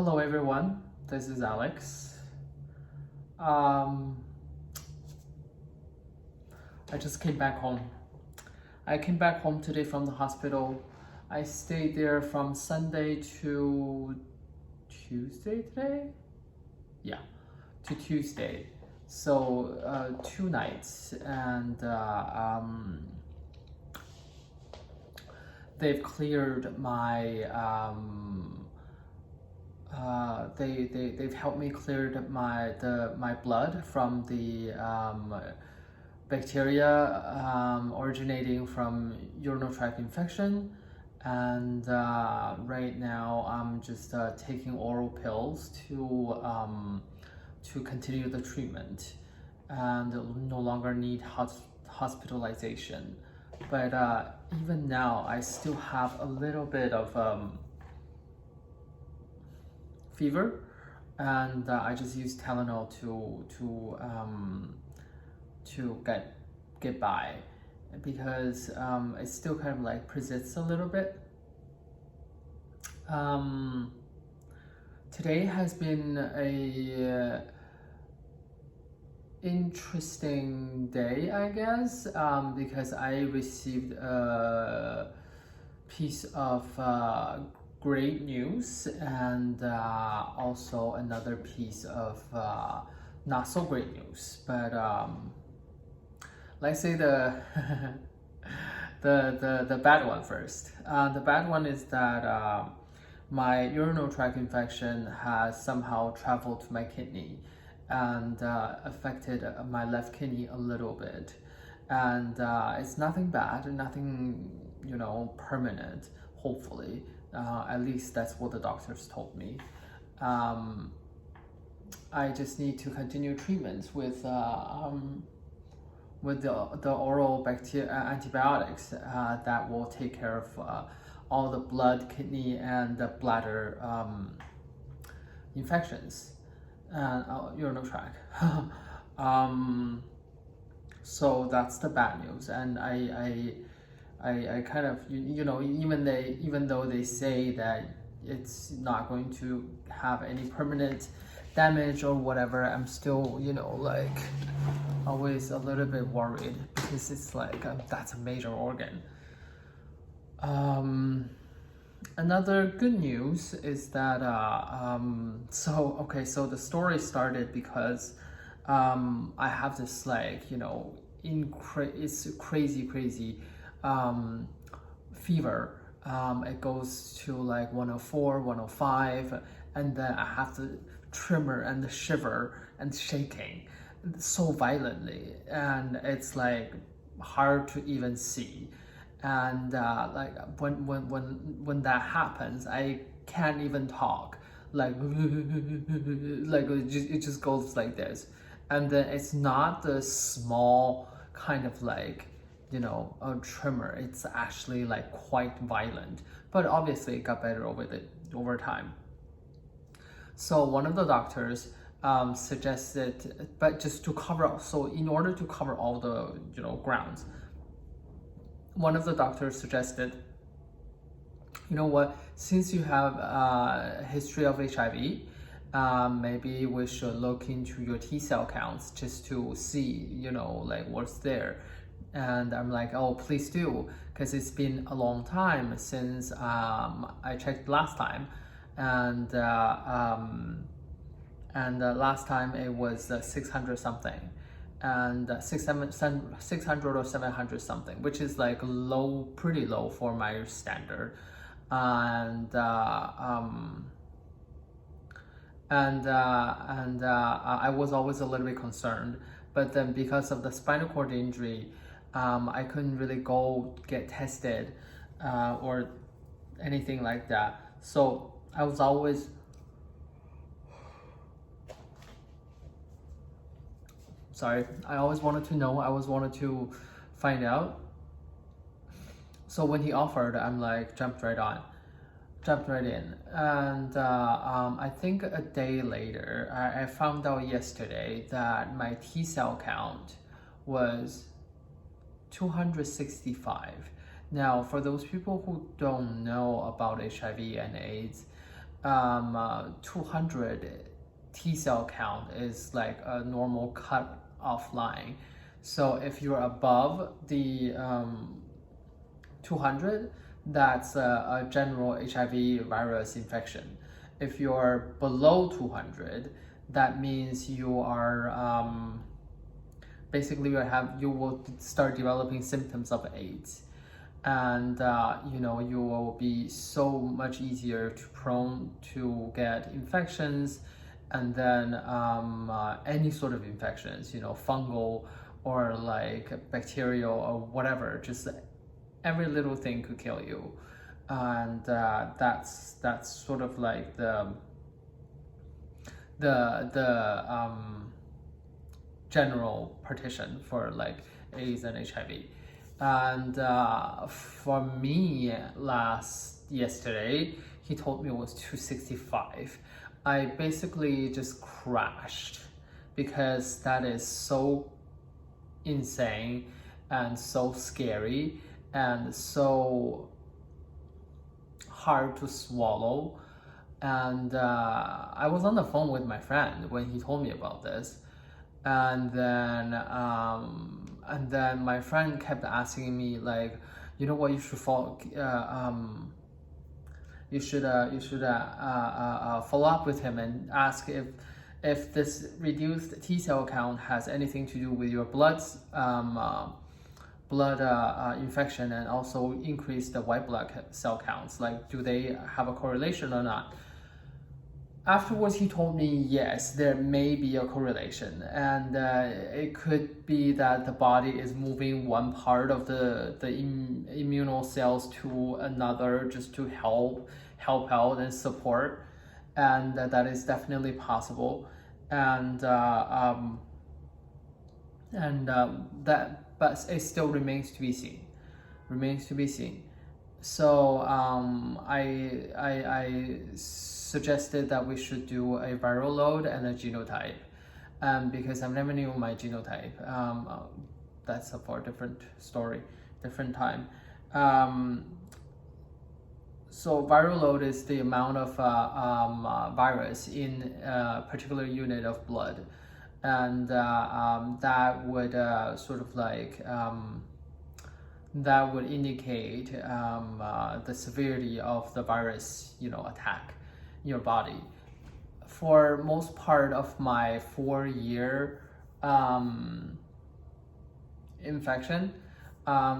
Hello everyone, this is Alex. Um, I just came back home. I came back home today from the hospital. I stayed there from Sunday to Tuesday today? Yeah, to Tuesday. So 2 nights, and they've cleared my they've helped me clear my blood from the bacteria originating from urinary tract infection, and right now I'm just taking oral pills to continue the treatment and no longer need hospitalization. But even now, I still have a little bit of fever, and I just use Tylenol to get by, because it still kind of like persists a little bit. Today has been a interesting day, I guess, because I received a piece of great news, and also another piece of not so great news. But let's say the the bad one first. The bad one is that my urinary tract infection has somehow traveled to my kidney and affected my left kidney a little bit. And it's nothing bad, nothing, permanent, hopefully. At least that's what the doctors told me. I just need to continue treatments with the oral antibiotics that will take care of all the blood, kidney, and the bladder infections and urinary tract. So that's the bad news, and I kind of, even though they say that it's not going to have any permanent damage or whatever, I'm still, like always a little bit worried, because it's like that's a major organ. Another good news is that so the story started because I have this it's crazy fever. It goes to like 104, 105, and then I have to tremor and shiver and shaking so violently, and it's like hard to even see. And like when that happens, I can't even talk, like it just goes like this. And then it's not the small kind of like a tremor. It's actually like quite violent, but obviously it got better over time. So one of the doctors suggested, but just to cover, so in order to cover all the grounds, one of the doctors suggested, since you have a history of HIV, maybe we should look into your T cell counts just to see, like what's there. And I'm like, oh, please do, because it's been a long time since I checked last time, and last time it was 600 something, and 600 or 700 something, which is like low, pretty low for my standard. And I was always a little bit concerned, but then because of the spinal cord injury, I couldn't really go get tested or anything like that. So I was always I always wanted to know, I always wanted to find out. So when he offered, I'm like, jumped right in. And I think a day later, I found out yesterday that my T cell count was 265. Now, for those people who don't know about HIV and AIDS, 200 T cell count is like a normal cut off line. So if you're above the 200, that's a general HIV virus infection. If you're below 200, that means you are basically you will start developing symptoms of AIDS, and you will be so much easier to prone to get infections, and then any sort of infections, fungal or like bacterial or whatever, just every little thing could kill you. And that's sort of like the general partition for like AIDS and HIV. And for me, yesterday, he told me it was 265. I basically just crashed because that is so insane and so scary and so hard to swallow. And I was on the phone with my friend when he told me about this, and then my friend kept asking me like, you know what, you should follow follow up with him and ask if this reduced T cell count has anything to do with your blood infection, and also increase the white blood cell counts. Like, do they have a correlation or not? Afterwards, he told me, yes, there may be a correlation, and it could be that the body is moving one part of the immunal cells to another just to help out and support, and that is definitely possible. And but it still remains to be seen. So I suggested that we should do a viral load and a genotype, because I never knew my genotype. That's for a different story, different time. So viral load is the amount of virus in a particular unit of blood, and that would sort of like that would indicate the severity of the virus, attack in your body. For most part of my 4-year infection,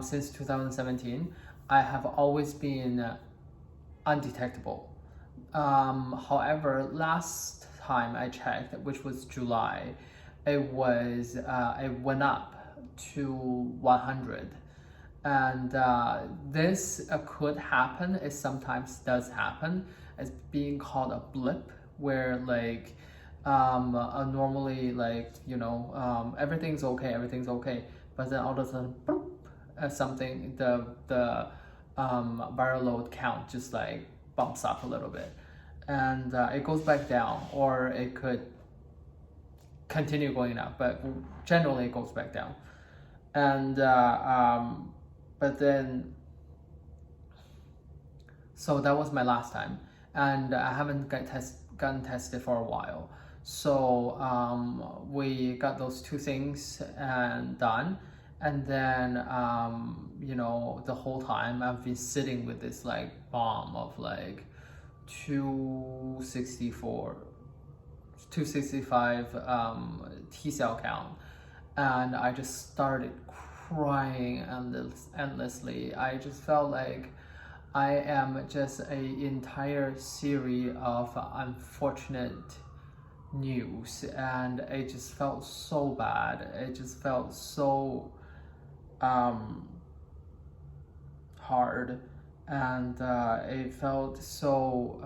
since 2017, I have always been undetectable. However, last time I checked, which was July, it went up to 100. And this could happen. It sometimes does happen. It's being called a blip, where like normally, like, everything's okay, but then all of a sudden, boop, something, the viral load count just like bumps up a little bit, and it goes back down, or it could continue going up, but generally it goes back down. And but then, so that was my last time, and I haven't gotten tested for a while. So we got those two things and done, and then the whole time I've been sitting with this like bomb of like 265 T cell count, and I just started crying endlessly. I just felt like I am just an entire series of unfortunate news, and it just felt so bad. It just felt so hard, and it felt so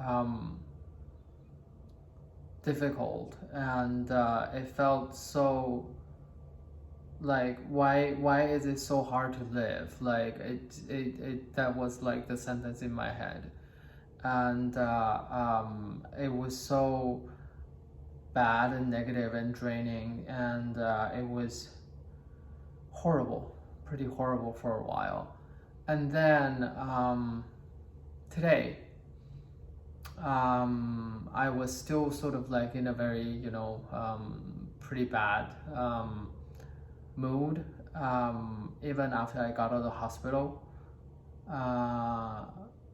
difficult, and it felt so like, why is it so hard to live? Like it that was like the sentence in my head, and it was so bad and negative and draining, and it was horrible, pretty horrible for a while. And then today I was still sort of like in a very, pretty bad mood. Even after I got out of the hospital, uh,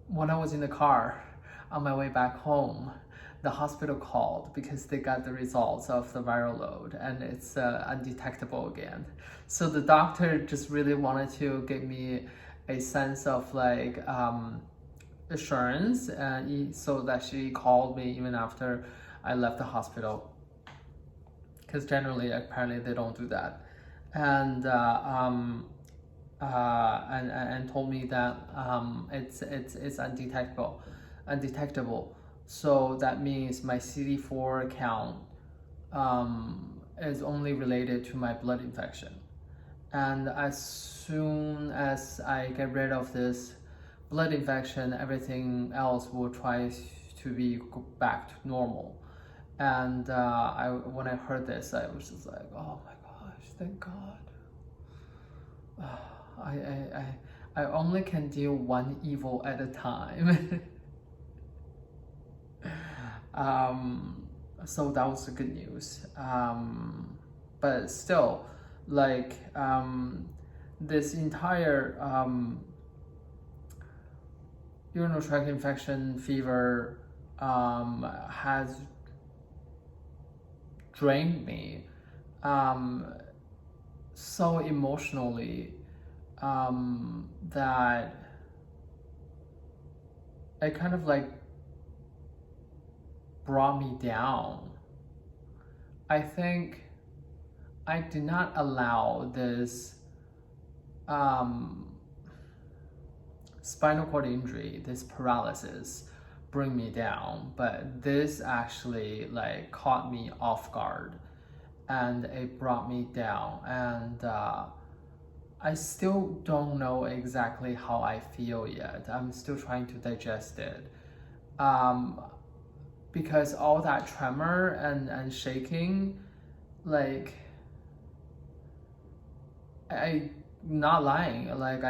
when I was in the car on my way back home, the hospital called because they got the results of the viral load and it's undetectable again. So the doctor just really wanted to give me a sense of like assurance, and so that she called me even after I left the hospital, because generally apparently they don't do that, and and told me that it's undetectable. So that means my CD4 count is only related to my blood infection. And as soon as I get rid of this blood infection, everything else will try to be back to normal. And when I heard this, I was just like, oh my gosh, thank God. I, I, I only can deal one evil at a time. So that was the good news. But still, like this entire urinary tract infection fever has drained me so emotionally that it kind of like brought me down. I think I did not allow this spinal cord injury, this paralysis, bring me down, but this actually like caught me off guard, and it brought me down, and I still don't know exactly how I feel yet. I'm still trying to digest it. Because all that tremor and shaking, like, I not lying, like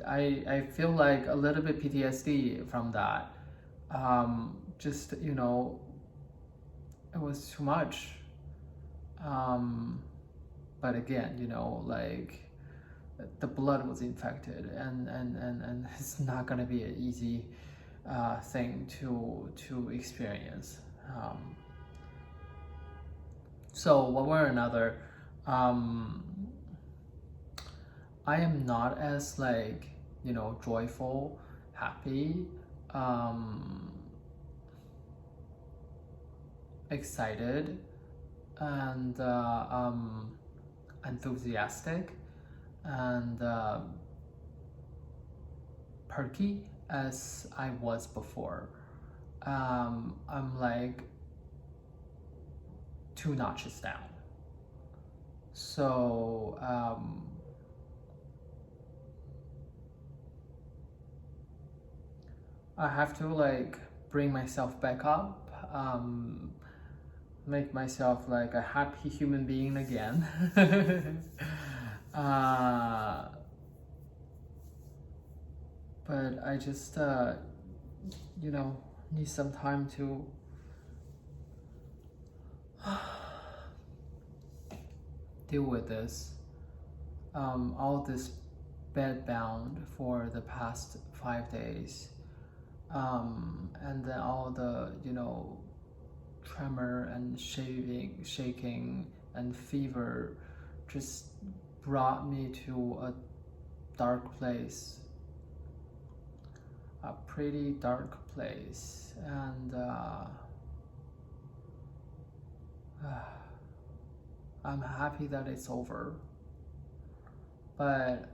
I feel like a little bit PTSD from that. Just, it was too much. But again, like the blood was infected, and it's not gonna be an easy thing to experience. So one way or another, I am not as like joyful, happy, excited, and enthusiastic, and perky as I was before. I'm like 2 notches down. So I have to like bring myself back up, make myself like a happy human being again. But I just need some time to deal with this. All this bed bound for the past 5 days, and then all the tremor and shaking and fever just brought me to a dark place, a pretty dark place, and I'm happy that it's over. But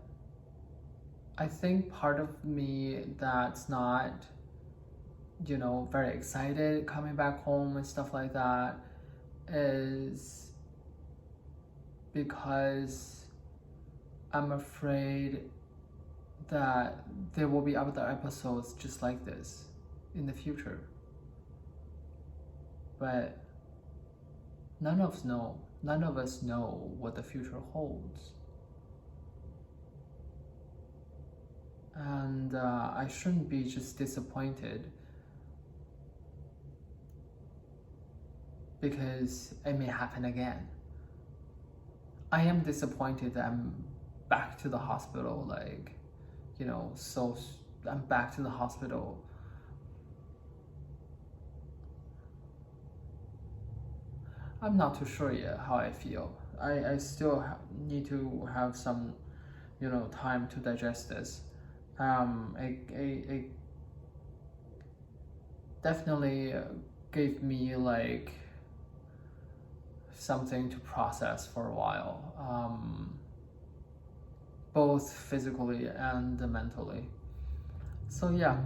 I think part of me that's not very excited coming back home and stuff like that is because I'm afraid that there will be other episodes just like this in the future. But none of us know what the future holds. And I shouldn't be just disappointed because it may happen again. I am disappointed that I'm back to the hospital, like, so I'm back to the hospital. I'm not too sure yet how I feel. I still need to have some, time to digest this. It definitely gave me like something to process for a while, both physically and mentally. So yeah,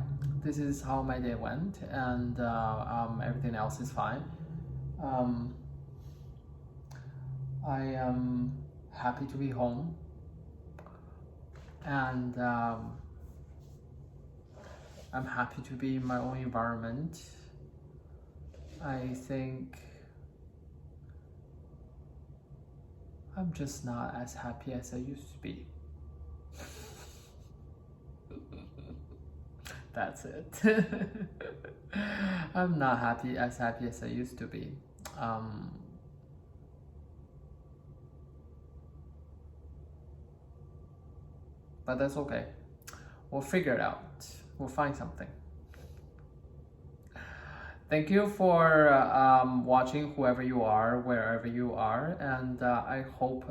this is how my day went, and everything else is fine. I am happy to be home, and I'm happy to be in my own environment. I think I'm just not as happy as I used to be. That's it. I'm not as happy as I used to be. But that's okay. We'll figure it out. We'll find something. Thank you for watching, whoever you are, wherever you are, and I hope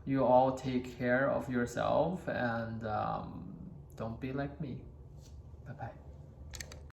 you all take care of yourself and don't be like me. Bye bye.